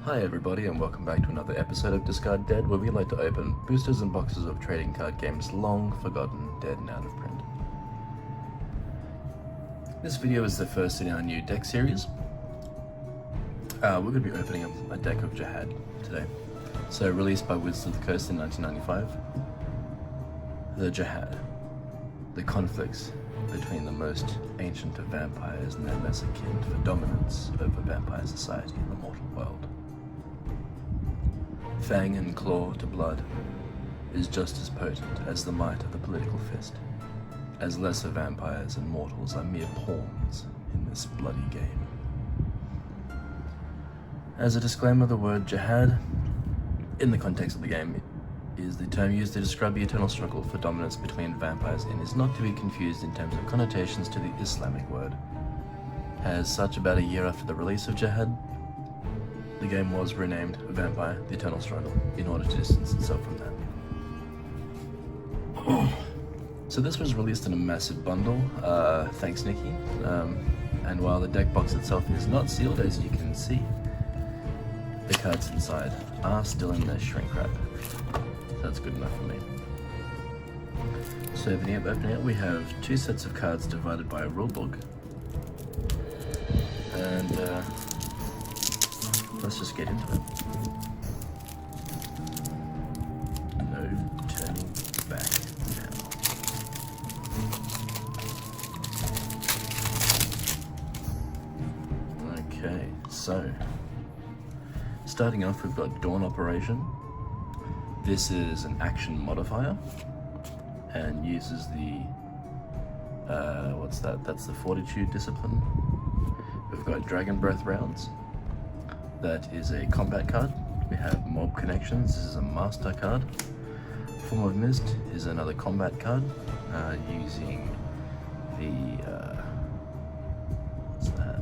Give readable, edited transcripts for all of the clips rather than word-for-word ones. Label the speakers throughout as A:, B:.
A: Hi everybody and welcome back to another episode of Discard Dead, where we like to open boosters and boxes of trading card games long forgotten, dead and out of print. This video is the first in our new deck series. We're going to be opening up a deck of Jyhad today. So released by Wizards of the Coast in 1995. The Jyhad. The conflicts between the most ancient of vampires and their lesser kin for dominance over vampire society in the mortal world. Fang and claw to blood is just as potent as the might of the political fist, as lesser vampires and mortals are mere pawns in this bloody game. As a disclaimer, the word Jyhad, in the context of the game, is the term used to describe the eternal struggle for dominance between vampires and is not to be confused in terms of connotations to the Islamic word. As such, about a year after the release of Jyhad, the game was renamed Vampire: The Eternal Struggle in order to distance itself from that. So this was released in a massive bundle, thanks Nikki, and while the deck box itself is not sealed, as you can see, the cards inside are still in their shrink wrap. So that's good enough for me. So opening it, we have two sets of cards divided by a rulebook, and let's just get into it. No turning back now. Okay, so starting off, we've got Dawn Operation. This is an action modifier and uses the that's the Fortitude discipline. We've got Dragon Breath rounds. That is a combat card. We have Mob Connections. This is a master card. Form of Mist is another combat card, using the what's that?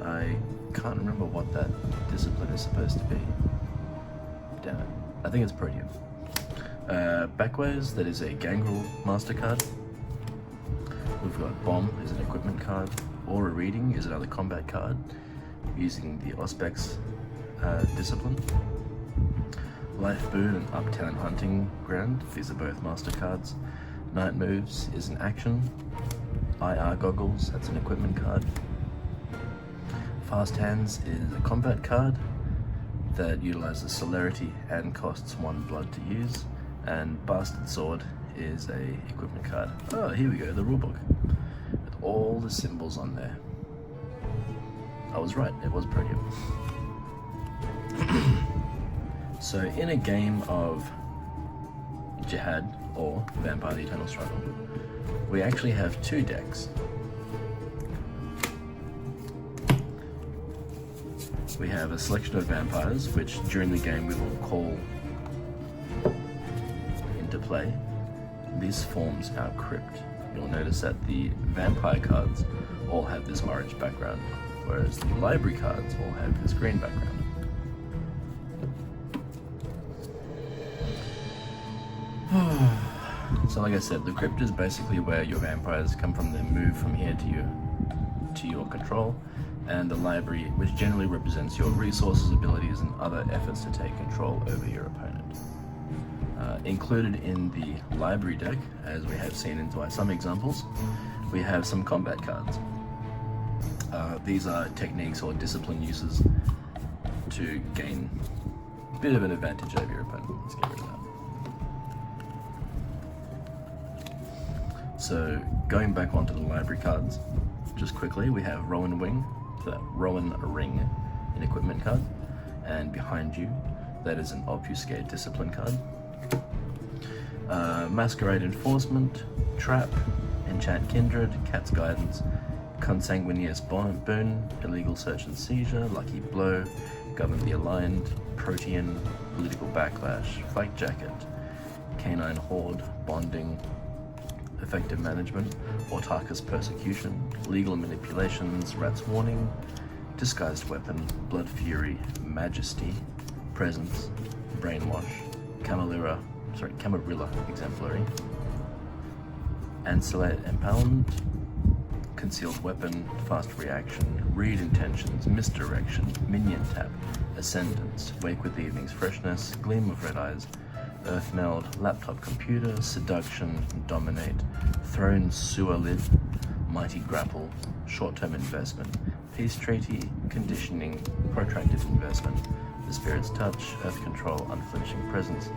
A: I can't remember what that discipline is supposed to be. Damn it. I think it's Protean. Backways, that is a Gangrel master card. We've got Bomb is an equipment card. Aura Reading is another combat card, using the Auspex discipline. Life Boon and Uptown Hunting Ground, these are both master cards. Night Moves is an action. IR Goggles, that's an equipment card. Fast Hands is a combat card that utilizes celerity and costs 1 blood to use. And Bastard Sword is a equipment card. Oh, here we go, the rulebook, with all the symbols on there. I was right, it was Protean. So in a game of Jyhad, or Vampire: The Eternal Struggle, we actually have two decks. We have a selection of vampires, which during the game we will call into play. This forms our crypt. You'll notice that the vampire cards all have this orange background, whereas the library cards all have this green background. So like I said, the crypt is basically where your vampires come from. They move from here to your control, and the library, which generally represents your resources, abilities, and other efforts to take control over your opponent. Included in the library deck, as we have seen in some examples, we have some combat cards. These are techniques or discipline uses to gain a bit of an advantage over your opponent. Let's get rid of that. So going back onto the library cards, just quickly, we have Rowan Wing, so that Rowan Ring, an equipment card, and behind you, that is an Obfuscate discipline card. Masquerade Enforcement, Trap, Enchant Kindred, Cat's Guidance, Consanguineous Boon, Illegal Search and Seizure, Lucky Blow, Govern the Aligned, Protean, Political Backlash, Fight Jacket, Canine Horde, Bonding, Effective Management, Autarchus Persecution, Legal Manipulations, Rat's Warning, Disguised Weapon, Blood Fury, Majesty, Presence, Brainwash, Camarilla Exemplary, Ancillate Empowerment, concealed weapon, fast reaction, read intentions, misdirection, minion tap, ascendance, wake with the evening's freshness, gleam of red eyes, earth meld, laptop computer, seduction, dominate, throne sewer lid, mighty grapple, short-term investment, peace treaty, conditioning, protracted investment, the spirit's touch, earth control, unflinching presence,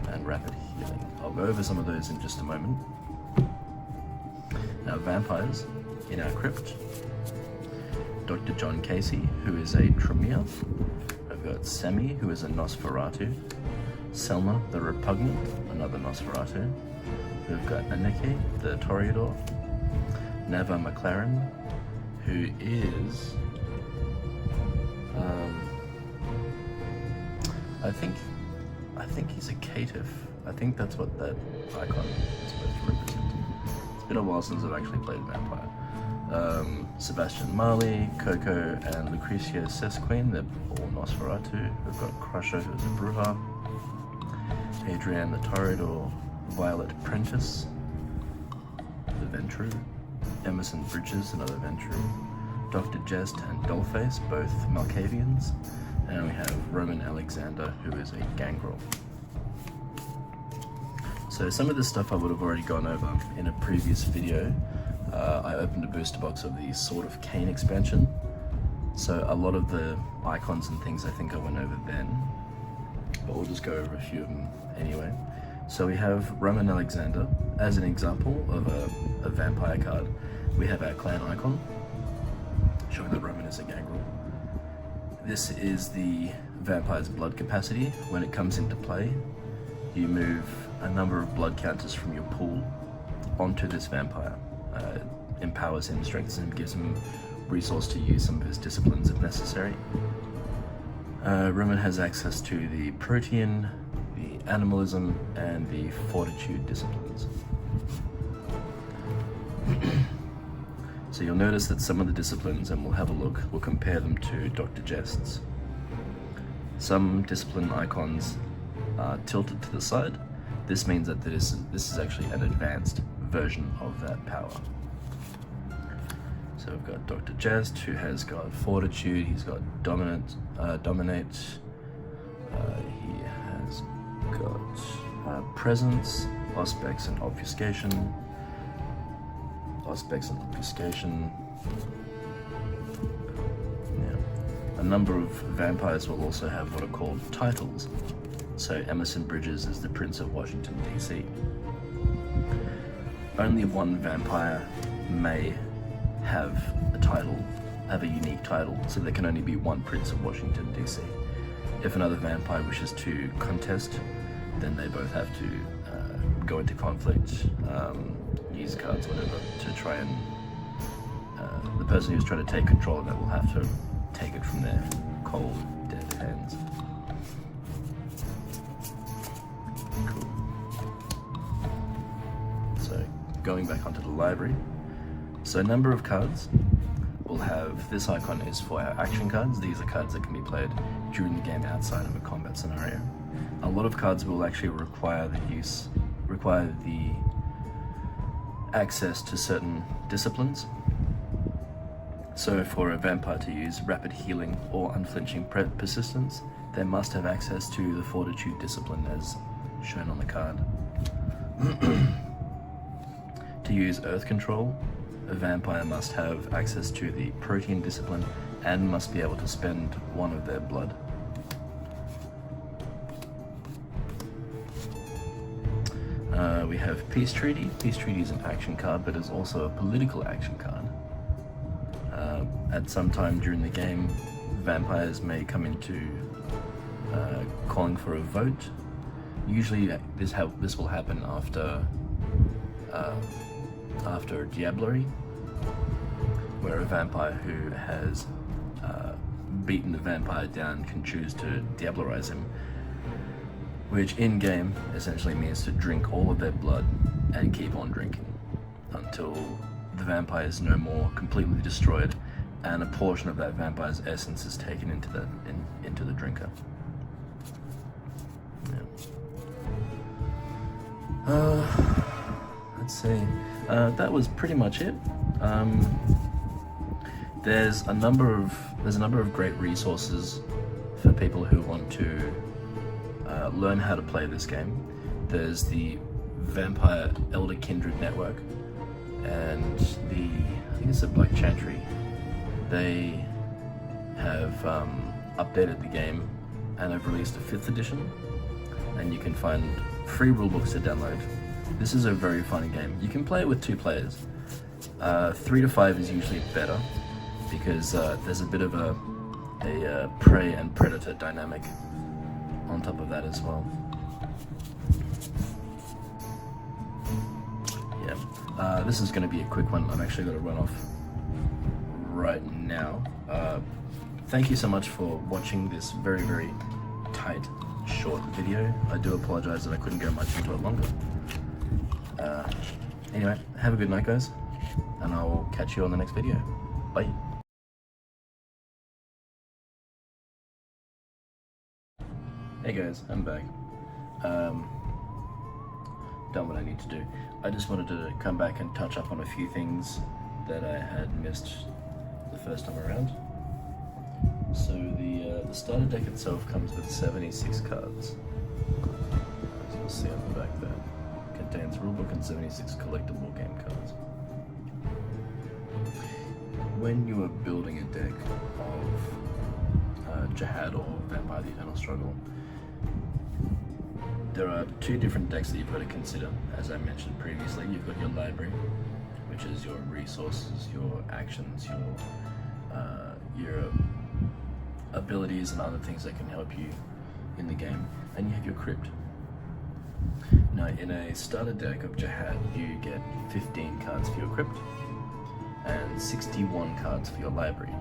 A: and rapid healing. I'll go over some of those in just a moment. Now, vampires in our crypt: Dr. John Casey, who is a Tremere. I've got Semi, who is a Nosferatu. Selma, the Repugnant, another Nosferatu. We've got Aneke, the Toreador. Nava McLaren, who is... I think he's a caitiff. I think that's what that icon is supposed to represent. It's been a while since I've actually played vampire. Sebastian Marley, Coco, and Lucretia Sesqueen, they're all Nosferatu. We've got Crusher, who's a Bruja. Adrienne, the Toreador. Violet Prentice, the Ventru. Emerson Bridges, another Ventru. Dr. Jest and Dollface, both Malkavians. And we have Roman Alexander, who is a Gangrel. So some of this stuff I would have already gone over in a previous video. I opened a booster box of the Sword of Cain expansion. So a lot of the icons and things I think I went over then, but we'll just go over a few of them anyway. So we have Roman Alexander as an example of a vampire card. We have our clan icon, showing that Roman is a Gangrel. This is the vampire's blood capacity. When it comes into play, you move a number of blood counters from your pool onto this vampire. It empowers him, strengthens him, gives him resource to use some of his disciplines if necessary. Roman has access to the Protean, the Animalism, and the Fortitude disciplines. So you'll notice that some of the disciplines, and we'll have a look, we'll compare them to Dr. Jest's. Some discipline icons are tilted to the side. This means that this is actually an advanced version of that power. So we've got Dr. Jest, who has got Fortitude, he's got Dominate, he has got Presence, Auspex and Obfuscation. Yeah. A number of vampires will also have what are called titles. So Emerson Bridges is the Prince of Washington, D.C. Only one vampire may have a unique title, so there can only be one Prince of Washington, D.C. If another vampire wishes to contest, then they both have to go into conflict, use cards, whatever, to try and the person who's trying to take control of that will have to take it from their cold, dead hands. Cool. So going back onto the library, so a number of cards will have, this icon is for our action cards. These are cards that can be played during the game outside of a combat scenario. A lot of cards will actually require the access to certain disciplines. So for a vampire to use rapid healing or unflinching persistence, they must have access to the Fortitude discipline as shown on the card. To use earth control, a vampire must have access to the Protean discipline and must be able to spend one of their blood. We have Peace Treaty. Peace Treaty is an action card, but is also a political action card. At some time during the game, vampires may come into calling for a vote. Usually this will happen after Diablerie, where a vampire who has beaten the vampire down can choose to diablerize him, which in-game essentially means to drink all of their blood and keep on drinking until the vampire is no more, completely destroyed, and a portion of that vampire's essence is taken into the drinker. Yeah. Let's see. That was pretty much it. There's a number of great resources for people who want to learn how to play this game. There's the Vampire Elder Kindred Network and I think it's the Black Chantry. They have updated the game and have released a 5th edition, and you can find free rulebooks to download. This is a very fun game. You can play it with 2 players. 3 to 5 is usually better because there's a bit of a prey and predator dynamic on top of that as well. Yeah, this is going to be a quick one. I'm actually going to run off right now. Thank you so much for watching this very, very tight, short video. I do apologize that I couldn't go much into it longer. Anyway, have a good night, guys, and I'll catch you on the next video. Bye. Hey guys, I'm back. Done what I need to do. I just wanted to come back and touch up on a few things that I had missed the first time around. So the starter deck itself comes with 76 cards. As you'll see on the back there. Contains rulebook and 76 collectible game cards. When you are building a deck of Jyhad or Vampire the Eternal Struggle, there are 2 different decks that you've got to consider. As I mentioned previously, you've got your library, which is your resources, your actions, your abilities and other things that can help you in the game, and you have your crypt. Now, in a starter deck of Jyhad, you get 15 cards for your crypt and 61 cards for your library.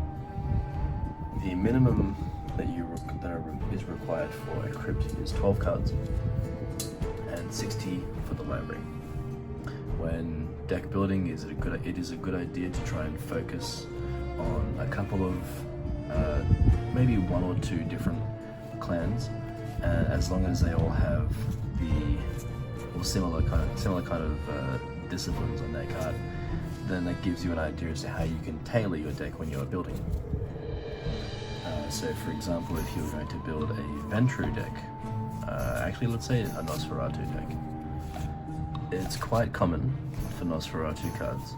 A: The minimum that is required for a crypt is 12 cards and 60 for the library. When deck building, it is a good idea to try and focus on a couple of maybe 1 or 2 different clans, as long as they all have similar kind of disciplines on their card. Then that gives you an idea as to how you can tailor your deck when you're building. So for example, if you were going to build a Ventrue deck, actually let's say a Nosferatu deck, it's quite common for Nosferatu cards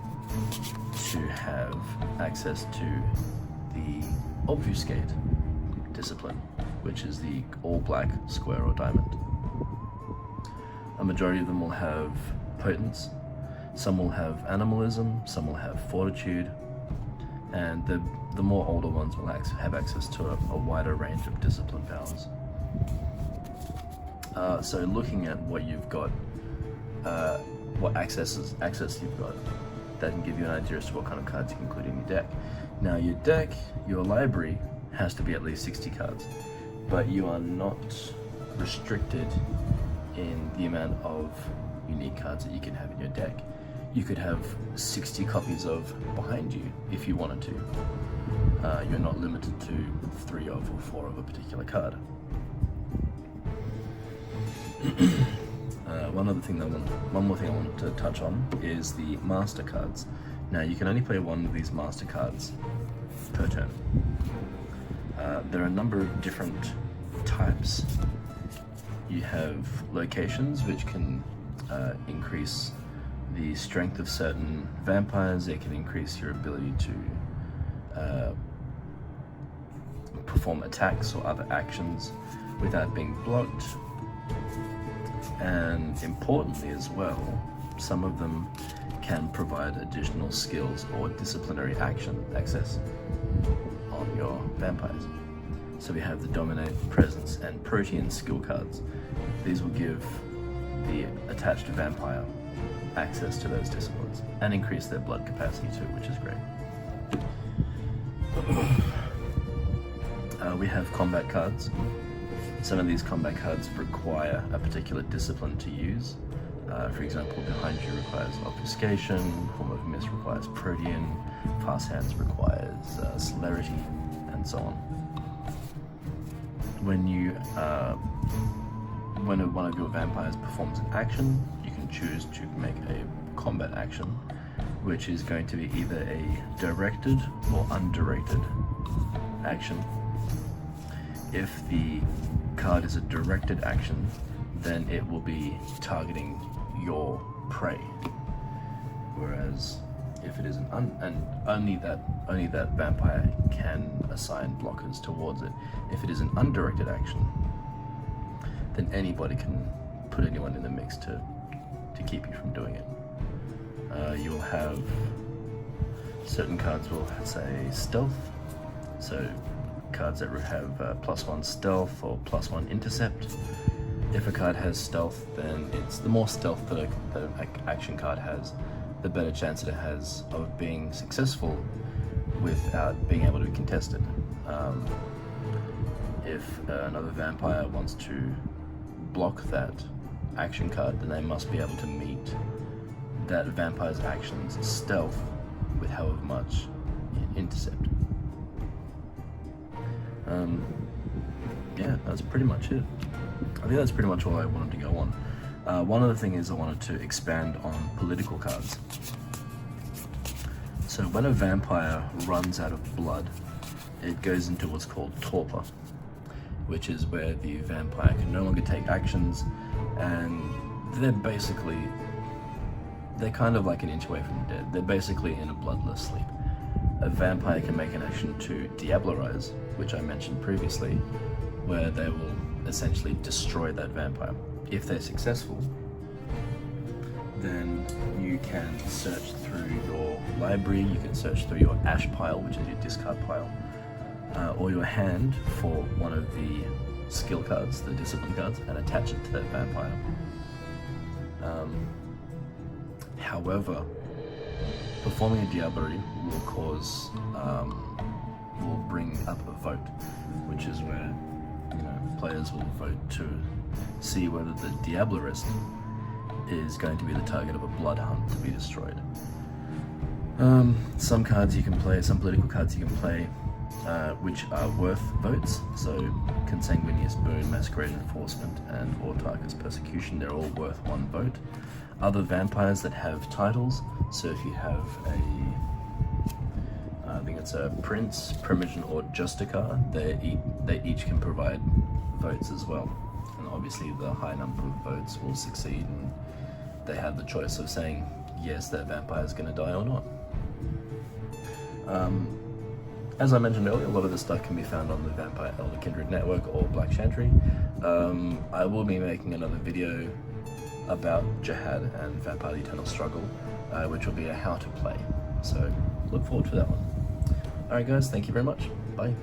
A: to have access to the Obfuscate discipline, which is the all-black square or diamond. A majority of them will have Potence, some will have Animalism, some will have Fortitude, and the more older ones will have access to a wider range of discipline powers. So looking at what you've got, what access you've got, that can give you an idea as to what kind of cards you can include in your deck. Now your library has to be at least 60 cards, but you are not restricted in the amount of unique cards that you can have in your deck. You could have 60 copies of Behind You if you wanted to. You're not limited to 3 of or 4 of a particular card. One more thing I wanted to touch on is the master cards. Now you can only play 1 of these master cards per turn. There are a number of different types. You have locations, which can increase the strength of certain vampires. They can increase your ability to perform attacks or other actions without being blocked. And importantly as well, some of them can provide additional skills or disciplinary action access on your vampires. So we have the Dominate, Presence, and Protean skill cards. These will give the attached vampire access to those disciplines and increase their blood capacity too, which is great. We have combat cards. Some of these combat cards require a particular discipline to use. For example, Behind You requires Obfuscation, Form of Mist requires Protean, Fast Hands requires Celerity, and so on. When one of your vampires performs an action, you can choose to make a combat action which is going to be either a directed or undirected action. If the card is a directed action, then it will be targeting your prey. Whereas if it is and only that vampire can assign blockers towards it. If it is an undirected action, then anybody can put anyone in the mix to keep you from doing it. You'll have certain cards will say stealth, so cards that have +1 stealth or +1 intercept. If a card has stealth, then it's the more stealth that an action card has, the better chance it has of being successful without being able to be contested. If another vampire wants to block that action card, then they must be able to meet that vampire's actions stealth with however much intercept. Yeah, that's pretty much it. I think that's pretty much all I wanted to go on. One other thing is I wanted to expand on political cards. So when a vampire runs out of blood, it goes into what's called torpor, which is where the vampire can no longer take actions, and they're kind of like an inch away from dead. They're basically in a bloodless sleep. A vampire can make an action to diablerize, which I mentioned previously, where they will essentially destroy that vampire. If they're successful, then you can search through your library, you can search through your ash pile, which is your discard pile, or your hand for one of the skill cards, the discipline cards, and attach it to that vampire. However, performing a diablerie will bring up a vote, which is where players will vote to see whether the diablerist is going to be the target of a blood hunt to be destroyed. Some cards you can play, some political cards you can play, which are worth votes. So Consanguineous Boon, Masquerade Enforcement, and Autarchus Persecution, they're all worth 1 vote. Other vampires that have titles, so if you have I think it's a Prince, Primogen, or Justicar, they each can provide votes as well. And obviously the high number of votes will succeed, and they have the choice of saying, yes, that vampire is going to die or not. As I mentioned earlier, a lot of this stuff can be found on the Vampire Elder Kindred Network or Black Chantry. I will be making another video about Jyhad and Vampire the Eternal Struggle, which will be a how to play. So look forward to that one. Alright guys, thank you very much. Bye.